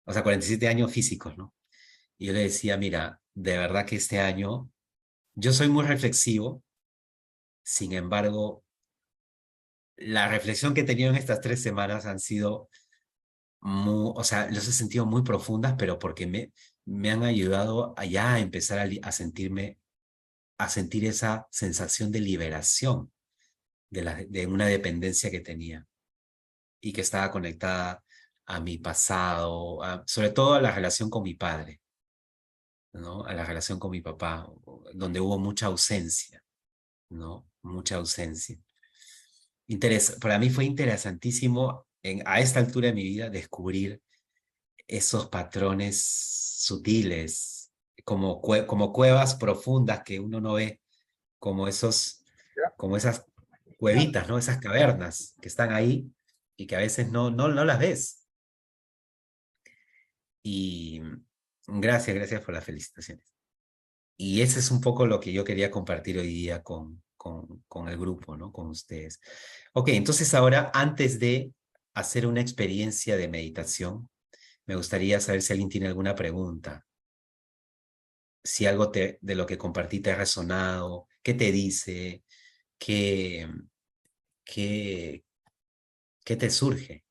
O sea, 47 años físicos, ¿no? Y yo le decía, mira, de verdad que este año yo soy muy reflexivo, sin embargo, la reflexión que he tenido en estas 3 semanas han sido o sea, los he sentido muy profundas, pero porque me han ayudado a ya empezar a sentirme, a sentir esa sensación de liberación de una dependencia que tenía y que estaba conectada a mi pasado, sobre todo a la relación con mi padre, ¿no? A la relación con mi papá, donde hubo mucha ausencia, ¿no? Mucha ausencia. Para mí fue interesantísimo a esta altura de mi vida descubrir esos patrones sutiles, como cuevas profundas que uno no ve, como como esas cuevitas, ¿no? Esas cavernas que están ahí y que a veces no las ves. Y gracias por las felicitaciones. Y ese es un poco lo que yo quería compartir hoy día con el grupo, ¿no? Con ustedes. Ok, entonces ahora, antes de hacer una experiencia de meditación, me gustaría saber si alguien tiene alguna pregunta, si algo de lo que compartí te ha resonado, qué te dice, qué, qué, qué te surge.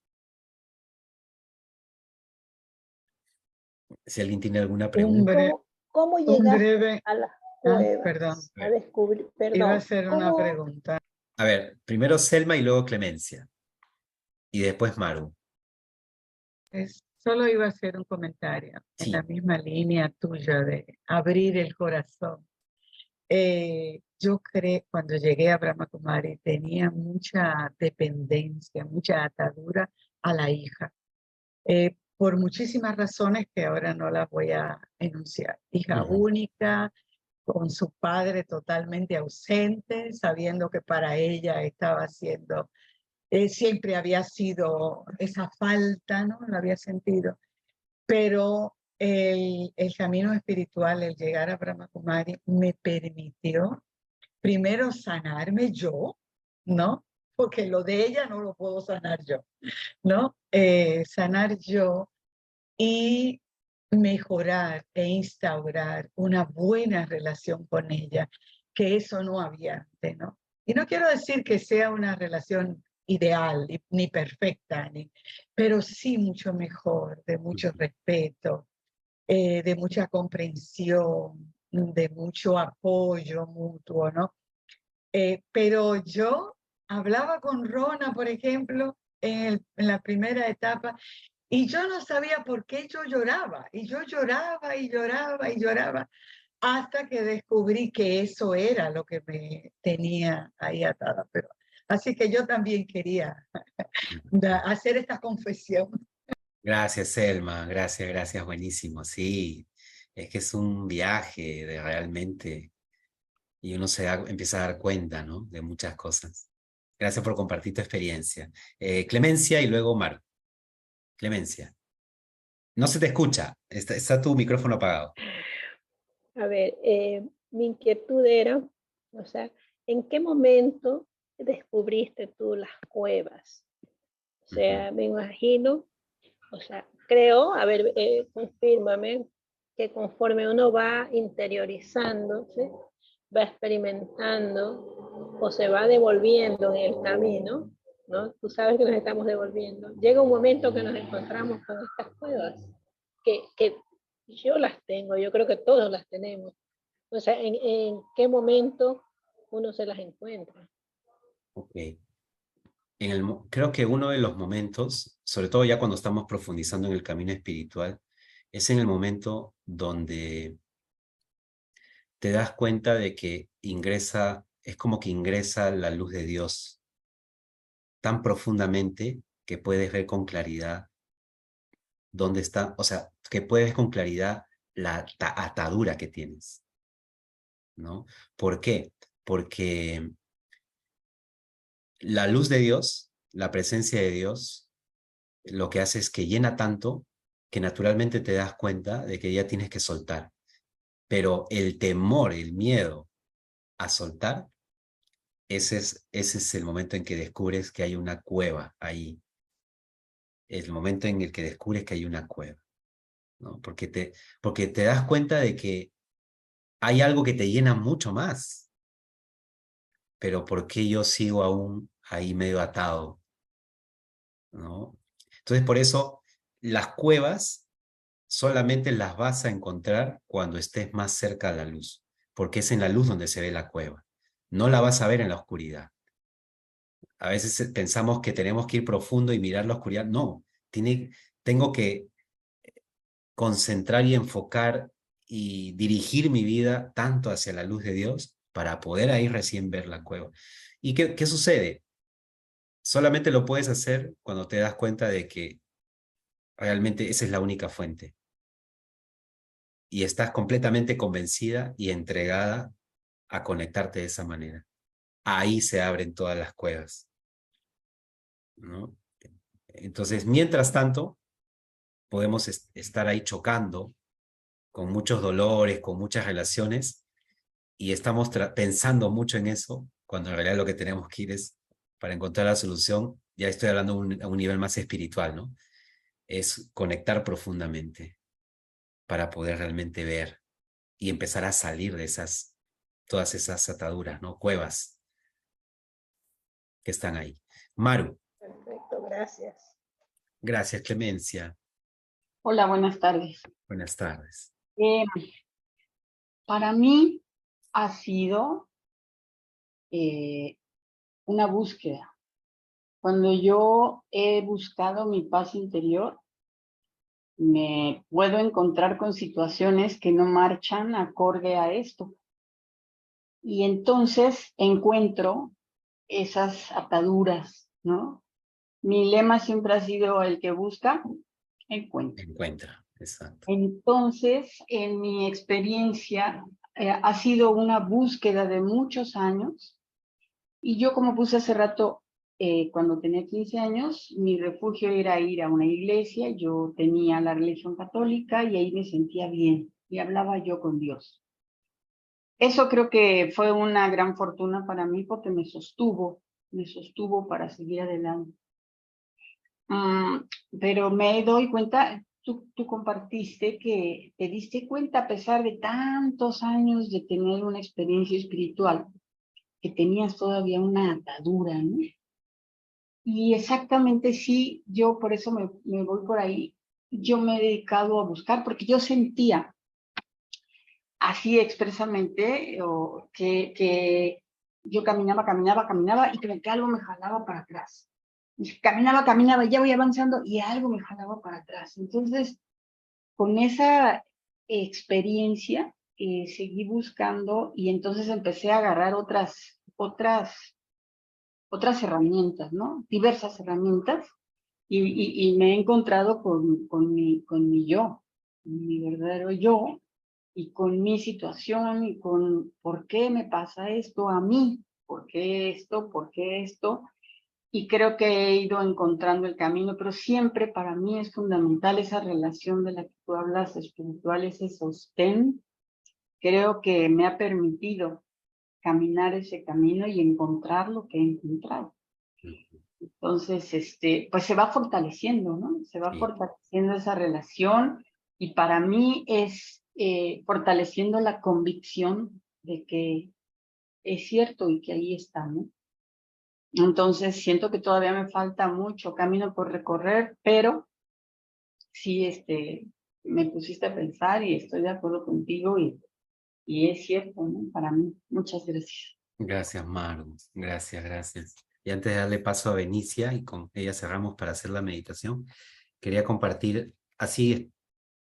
Si alguien tiene alguna Un, pregunta. bre- ¿Cómo un llegaste breve, a las perdón, cuevas A a ver, descubrir? iba a Perdón, hacer una ¿cómo? pregunta. primero Selma y luego Clemencia. Y después Maru. Solo iba a hacer un comentario en la Sí. misma línea tuya de abrir el corazón. Yo creo, cuando llegué a Brahma Kumari, tenía mucha dependencia, mucha atadura a la hija, por muchísimas razones que ahora no las voy a enunciar. Hija Ujú. única, con su padre totalmente ausente, sabiendo que para ella estaba haciendo, siempre había sido esa falta, ¿no? Lo había sentido. Pero el camino espiritual, el llegar a Brahma Kumari, me permitió primero sanarme yo, ¿no? Porque lo de ella no lo puedo sanar yo, ¿no? Sanar yo y mejorar e instaurar una buena relación con ella, que eso no había antes, ¿no? Y no quiero decir que sea una relación ideal ni perfecta, pero sí mucho mejor, de mucho respeto, de mucha comprensión, de mucho apoyo mutuo, ¿no? Pero yo hablaba con Rona, por ejemplo, en la primera etapa, y yo no sabía por qué yo lloraba, y yo lloraba y lloraba y lloraba, hasta que descubrí que eso era lo que me tenía ahí atada. Pero, así que yo también quería hacer esta confesión. Gracias, Selma. Gracias, buenísimo. Sí, es que es un viaje de realmente, y uno empieza a dar cuenta, ¿no? De muchas cosas. Gracias por compartir tu experiencia. Clemencia y luego Mar. Clemencia. No se te escucha. Está tu micrófono apagado. A ver, mi inquietud era, o sea, ¿en qué momento descubriste tú las cuevas? O Ujú. sea, me imagino, o sea, creo, a ver, confírmame, que conforme uno va interiorizando, ¿sí? Va experimentando o se va devolviendo en el camino, ¿no? Tú sabes que nos estamos devolviendo. Llega un momento que nos encontramos con estas cuevas, que yo las tengo, yo creo que todos las tenemos. O sea, ¿en qué momento uno se las encuentra? Ok. Creo que uno de los momentos, sobre todo ya cuando estamos profundizando en el camino espiritual, es en el momento donde te das cuenta de que es como que ingresa la luz de Dios tan profundamente que puedes ver con claridad dónde está, o sea, que puedes ver con claridad la atadura que tienes, ¿no? ¿Por qué? Porque la luz de Dios, la presencia de Dios, lo que hace es que llena tanto que naturalmente te das cuenta de que ya tienes que soltar. Pero el temor, el miedo a soltar, ese es el momento en que descubres que hay una cueva ahí. El momento en el que descubres que hay una cueva, ¿no? Porque te das cuenta de que hay algo que te llena mucho más. Pero ¿por qué yo sigo aún ahí medio atado, ¿no? Entonces, por eso, las cuevas solamente las vas a encontrar cuando estés más cerca de la luz, porque es en la luz donde se ve la cueva. No la vas a ver en la oscuridad. A veces pensamos que tenemos que ir profundo y mirar la oscuridad. No, tengo que concentrar y enfocar y dirigir mi vida tanto hacia la luz de Dios para poder ahí recién ver la cueva. ¿Y qué sucede? Solamente lo puedes hacer cuando te das cuenta de que realmente esa es la única fuente y estás completamente convencida y entregada a conectarte de esa manera. Ahí se abren todas las cuevas, ¿no? Entonces, mientras tanto, podemos estar ahí chocando con muchos dolores, con muchas relaciones, y estamos pensando mucho en eso, cuando en realidad lo que tenemos que ir es, para encontrar la solución, ya estoy hablando a un nivel más espiritual, ¿no? Es conectar profundamente para poder realmente ver y empezar a salir de todas esas ataduras, ¿no? Cuevas que están ahí. Maru, Perfecto, gracias. gracias, Clemencia. Hola, buenas tardes. Buenas tardes. Eh, para mí ha sido una búsqueda. Cuando yo he buscado mi paz interior, me puedo encontrar con situaciones que no marchan acorde a esto. Y entonces encuentro esas ataduras, ¿no? Mi lema siempre ha sido el que busca, encuentra. Encuentra, exacto. Entonces, en mi experiencia, ha sido una búsqueda de muchos años. Y yo, como puse hace rato, cuando tenía 15 años, mi refugio era ir a una iglesia. Yo tenía la religión católica y ahí me sentía bien y hablaba yo con Dios. Eso creo que fue una gran fortuna para mí porque me sostuvo para seguir adelante. Pero me doy cuenta, tú compartiste que te diste cuenta a pesar de tantos años de tener una experiencia espiritual, que tenías todavía una atadura, ¿no? Y exactamente sí, yo por eso me voy por ahí. Yo me he dedicado a buscar porque yo sentía así expresamente que yo caminaba y que algo me jalaba para atrás. Y caminaba, ya voy avanzando y algo me jalaba para atrás. Entonces, con esa experiencia, seguí buscando y entonces empecé a agarrar otras herramientas, ¿no? Diversas herramientas y me he encontrado con mi yo, mi verdadero yo y con mi situación y con por qué me pasa esto a mí, por qué esto. Y creo que he ido encontrando el camino, pero siempre para mí es fundamental esa relación de la que tú hablas, espiritual, ese sostén. Creo que me ha permitido caminar ese camino y encontrar lo que he encontrado. Entonces, pues se va fortaleciendo, ¿no? Se va Sí. fortaleciendo esa relación y para mí es fortaleciendo la convicción de que es cierto y que ahí está, ¿no? Entonces siento que todavía me falta mucho camino por recorrer, pero sí, me pusiste a pensar y estoy de acuerdo contigo y es cierto, ¿no? Para mí. Muchas gracias. Gracias, Maru. Gracias, gracias. Y antes de darle paso a Benicia y con ella cerramos para hacer la meditación, quería compartir así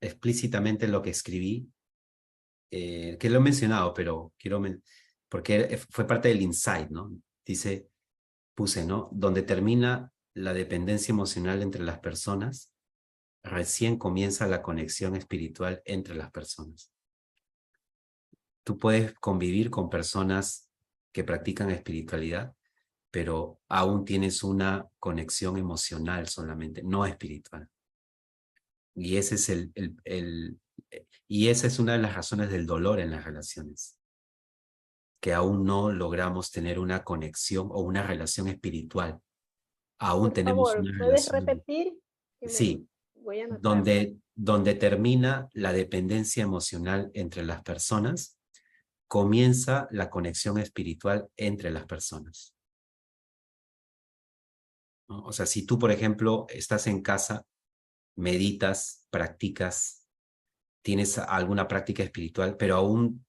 explícitamente lo que escribí, que lo he mencionado, pero porque fue parte del insight, ¿no? Puse, ¿no? Donde termina la dependencia emocional entre las personas, recién comienza la conexión espiritual entre las personas. Tú puedes convivir con personas que practican espiritualidad, pero aún tienes una conexión emocional solamente, no espiritual. Y ese es y esa es una de las razones del dolor en las relaciones, que aún no logramos tener una conexión o una relación espiritual. Aún Por tenemos favor, una ¿puedes relación, repetir? sí, Voy a anotarlo. donde termina la dependencia emocional entre las personas, comienza la conexión espiritual entre las personas, ¿no? O sea, si tú, por ejemplo, estás en casa, meditas, practicas, tienes alguna práctica espiritual, pero aún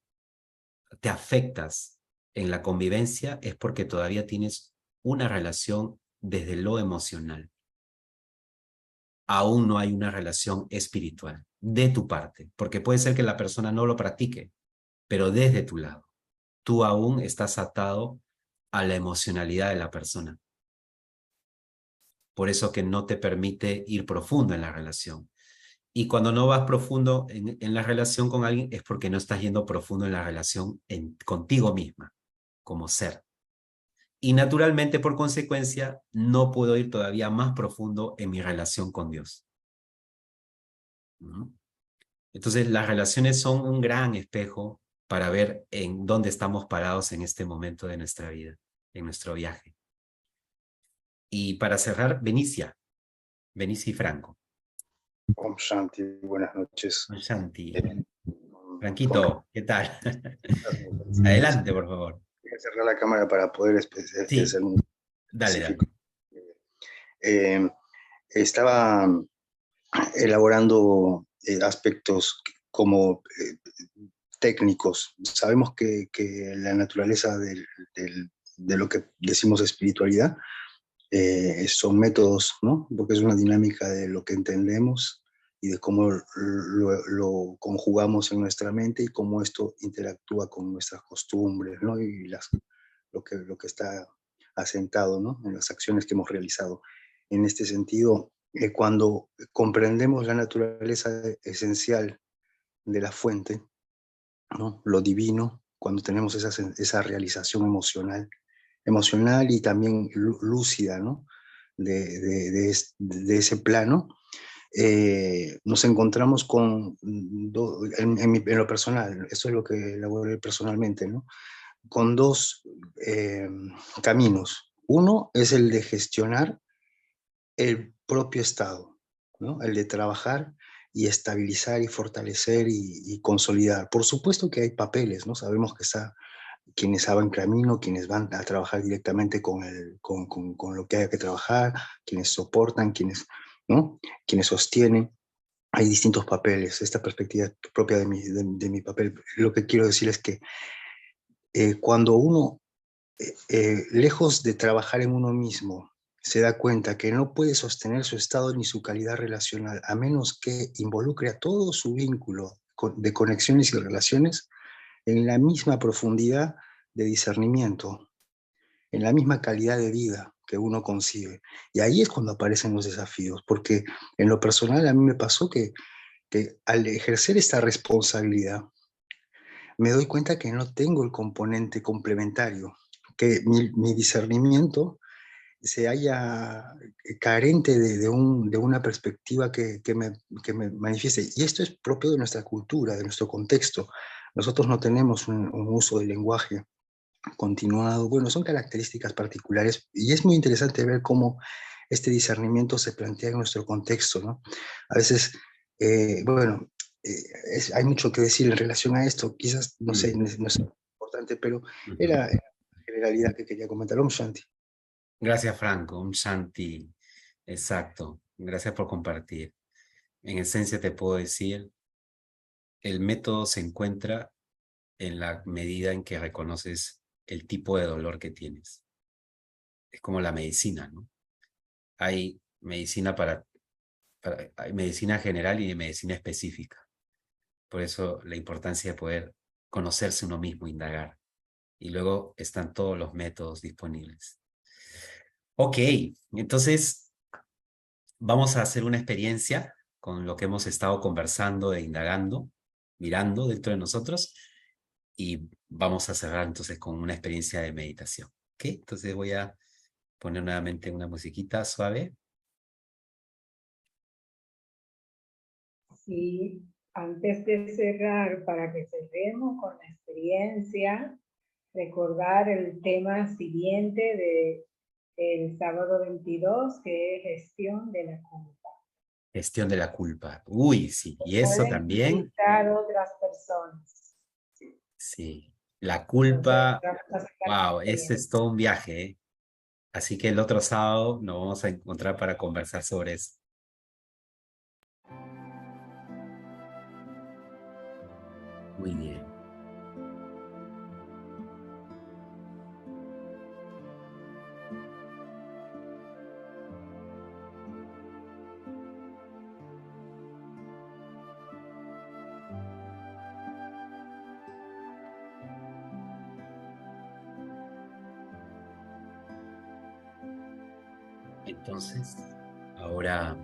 te afectas en la convivencia, es porque todavía tienes una relación desde lo emocional. Aún no hay una relación espiritual de tu parte, porque puede ser que la persona no lo practique, pero desde tu lado, tú aún estás atado a la emocionalidad de la persona. Por eso que no te permite ir profundo en la relación. Y cuando no vas profundo en la relación con alguien es porque no estás yendo profundo en la relación contigo misma, como ser. Y naturalmente, por consecuencia, no puedo ir todavía más profundo en mi relación con Dios. ¿No? Entonces, las relaciones son un gran espejo para ver en dónde estamos parados en este momento de nuestra vida, en nuestro viaje. Y para cerrar, Benicia y Franco. Om Shanti, buenas noches. Shanti. Con Franquito, ¿qué tal? preguntas muy parecidas. Adelante, por favor. Voy a cerrar la cámara para poder Sí, ser muy dale. específico. Estaba elaborando aspectos como técnicos. Sabemos que la naturaleza de lo que decimos espiritualidad son métodos, ¿no? Porque es una dinámica de lo que entendemos y de cómo lo conjugamos en nuestra mente y cómo esto interactúa con nuestras costumbres, ¿no? Y lo que está asentado, ¿no? En las acciones que hemos realizado. En este sentido, cuando comprendemos la naturaleza esencial de la fuente, ¿no? Lo divino, cuando tenemos esa realización emocional y también lúcida, ¿no? de ese plano, nos encontramos con, en lo personal, esto es lo que elaboré personalmente, ¿no? Con dos caminos. Uno es el de gestionar el propio estado, ¿no? El de trabajar y estabilizar y fortalecer y consolidar. Por supuesto que hay papeles, ¿no? Sabemos que está quienes saben camino, quienes van a trabajar directamente con lo que haya que trabajar, quienes soportan, ¿no? Quienes sostienen. Hay distintos papeles. Esta perspectiva propia de mi papel, lo que quiero decir es que cuando uno, lejos de trabajar en uno mismo, se da cuenta que no puede sostener su estado ni su calidad relacional a menos que involucre a todo su vínculo de conexiones y relaciones en la misma profundidad de discernimiento, en la misma calidad de vida que uno concibe. Y ahí es cuando aparecen los desafíos, porque en lo personal a mí me pasó que al ejercer esta responsabilidad, me doy cuenta que no tengo el componente complementario, que mi discernimiento se halla carente de una perspectiva que me manifieste. Y esto es propio de nuestra cultura, de nuestro contexto. Nosotros no tenemos un uso del lenguaje continuado. Bueno, son características particulares y es muy interesante ver cómo este discernimiento se plantea en nuestro contexto, ¿no? A veces, hay mucho que decir en relación a esto. Quizás, no sé, no es importante importante, pero Ujú. era la generalidad que quería comentar. Om Shanti. Gracias, Franco. Un Shanti. Exacto. Gracias por compartir. En esencia te puedo decir, el método se encuentra en la medida en que reconoces el tipo de dolor que tienes. Es como la medicina, ¿no? Hay medicina hay medicina general y medicina específica. Por eso la importancia de poder conocerse uno mismo, indagar. Y luego están todos los métodos disponibles. Ok, entonces vamos a hacer una experiencia con lo que hemos estado conversando e indagando, mirando dentro de nosotros, y vamos a cerrar entonces con una experiencia de meditación. ¿Ok? Entonces voy a poner nuevamente una musiquita suave. Sí, antes de cerrar, para que cerremos con la experiencia, recordar el tema siguiente de el sábado 22, que es gestión de la culpa. Gestión de la culpa. Uy, sí. Y eso Pueden también, utilizar otras personas. sí. La Entonces, culpa, vamos a sacar wow, ese es experiencia. todo un viaje, ¿eh? Así que el otro sábado nos vamos a encontrar para conversar sobre eso. Muy bien. Entonces, ahora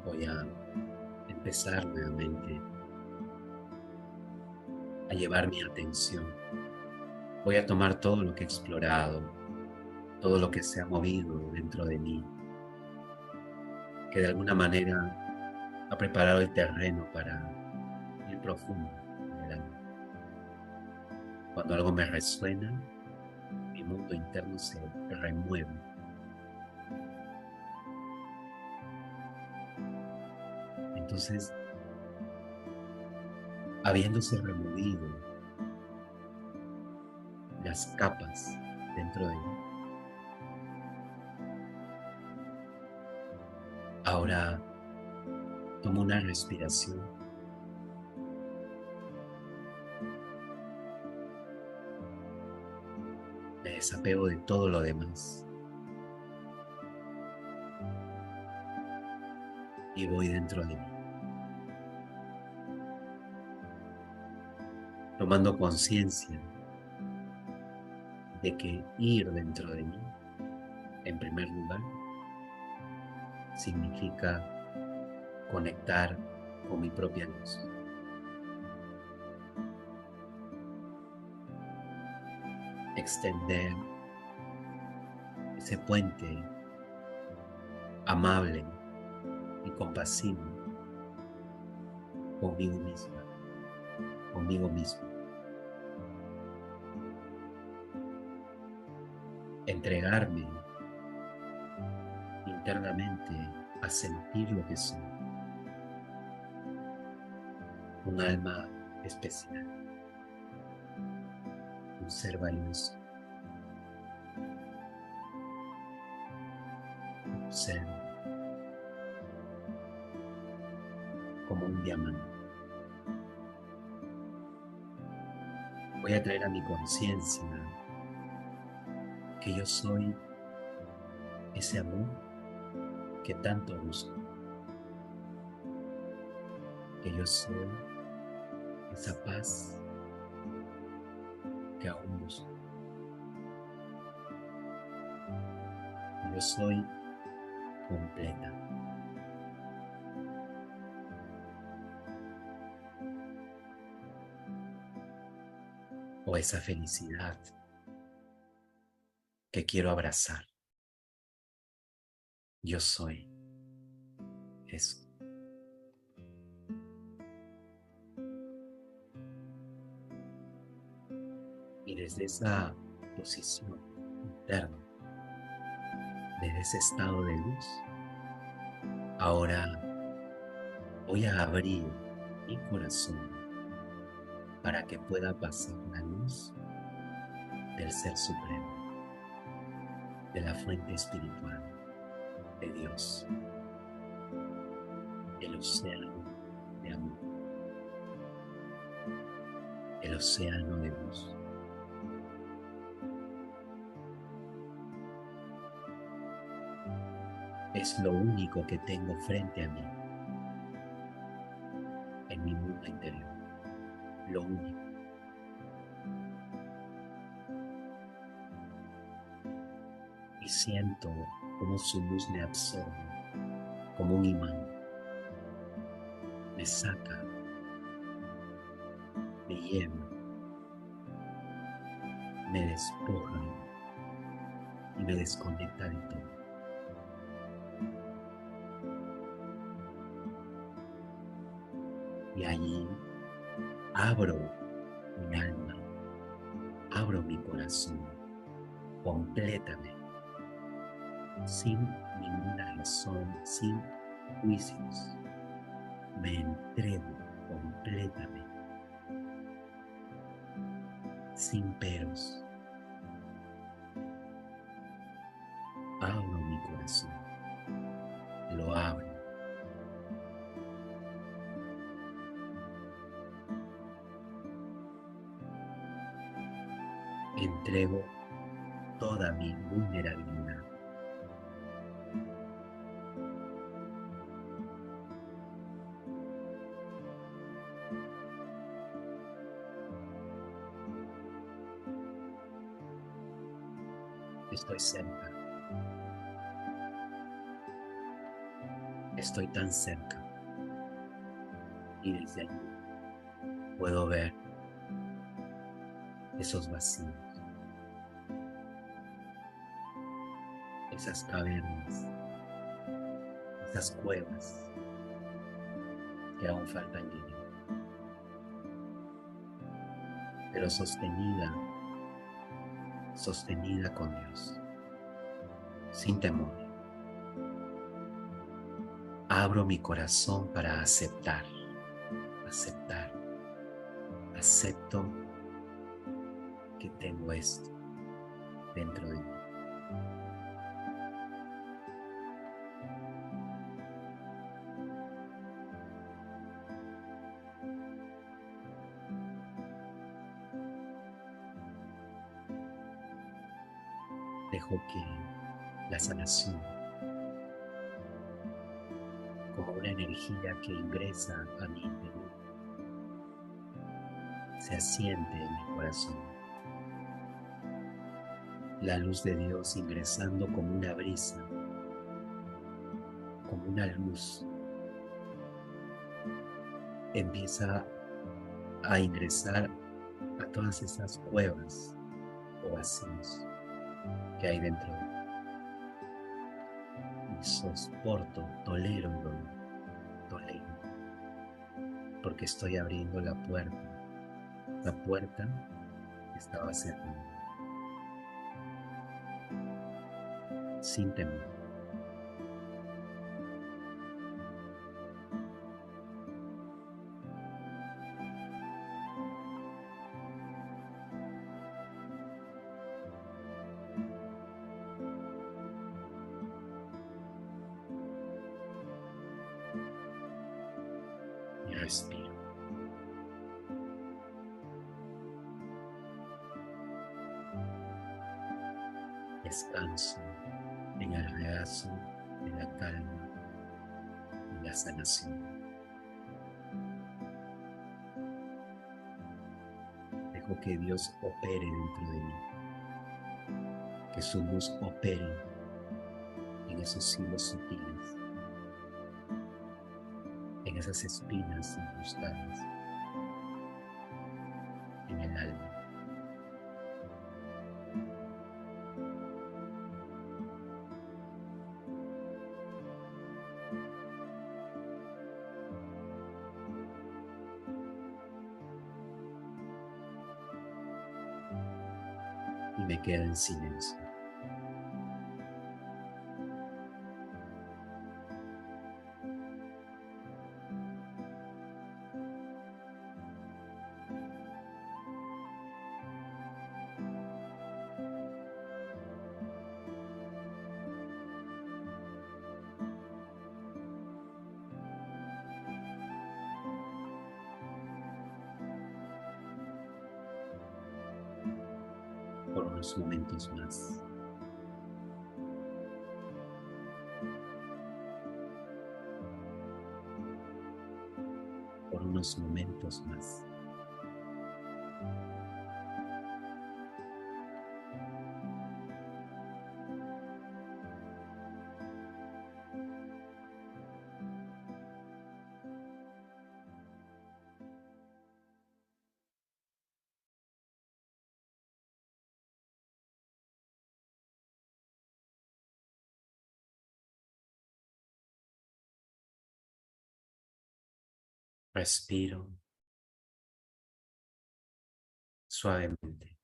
voy a empezar nuevamente a llevar mi atención. Voy a tomar todo lo que he explorado, todo lo que se ha movido dentro de mí, que de alguna manera ha preparado el terreno para ir profundo en el alma. Cuando algo me resuena, mi mundo interno se remueve. Entonces, habiéndose removido las capas dentro de mí, ahora tomo una respiración. Me desapego de todo lo demás y voy dentro de mí, tomando conciencia de que ir dentro de mí, en primer lugar, significa conectar con mi propia luz, extender ese puente amable y compasivo conmigo misma, conmigo mismo. Entregarme internamente a sentir lo que soy, un alma especial, un ser valioso, un ser como un diamante. Voy a traer a mi conciencia que yo soy ese amor que tanto busco, que yo soy esa paz que aún busco. Yo soy completa. O esa felicidad que quiero abrazar. Yo soy eso. Y desde esa posición interna, desde ese estado de luz, ahora voy a abrir mi corazón para que pueda pasar la luz del Ser Supremo, de la fuente espiritual, de Dios, el océano de amor, el océano de luz. Es lo único que tengo frente a mí, en mi mundo interior, lo único. Y siento como su luz me absorbe, como un imán, me saca, me lleva, me despoja y me desconecta de todo. Y allí abro mi alma, abro mi corazón completamente, sin ninguna razón, sin juicios. Me entrego completamente, sin peros. Abro mi corazón, lo abro. Entrego toda mi vulnerabilidad. Estoy cerca. Estoy tan cerca. Y desde allí puedo ver esos vacíos, esas cavernas, esas cuevas que aún faltan llenar. Pero sostenida con Dios, sin temor. Abro mi corazón para aceptar. Acepto que tengo esto dentro de mí. Dejo que la sanación, como una energía que ingresa a mi interior, se asiente en mi corazón. La luz de Dios ingresando como una brisa, como una luz, empieza a ingresar a todas esas cuevas o vacíos que hay dentro de mí. Y soporto, tolero el dolor, tolero, porque estoy abriendo la puerta que estaba cerrada, sin temor. Y respiro. Descanso en el regazo de la calma y la sanación. Dejo que Dios opere dentro de mí, que su luz opere en esos hilos sutiles, en esas espinas incrustadas en el alma. y me quedo en silencio. Por unos momentos más. Por unos momentos más. Respiro suavemente,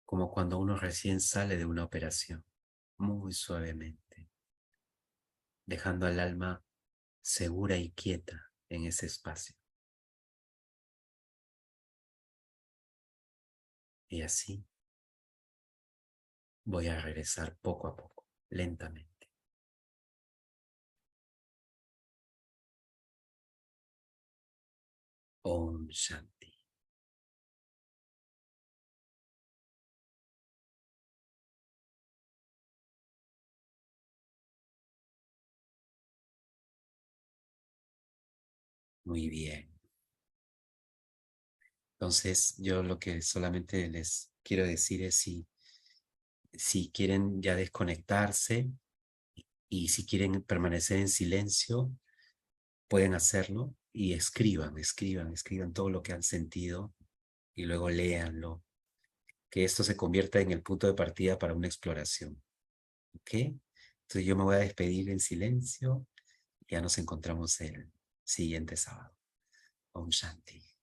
como cuando uno recién sale de una operación, muy suavemente, dejando al alma segura y quieta en ese espacio. Y así voy a regresar poco a poco, lentamente. Om Shanti. Muy bien. Entonces, yo lo que solamente les quiero decir es si quieren ya desconectarse y si quieren permanecer en silencio, pueden hacerlo y escriban todo lo que han sentido y luego léanlo. Que esto se convierta en el punto de partida para una exploración. ¿Ok? Entonces yo me voy a despedir en silencio. Ya nos encontramos el siguiente sábado. Om Shanti.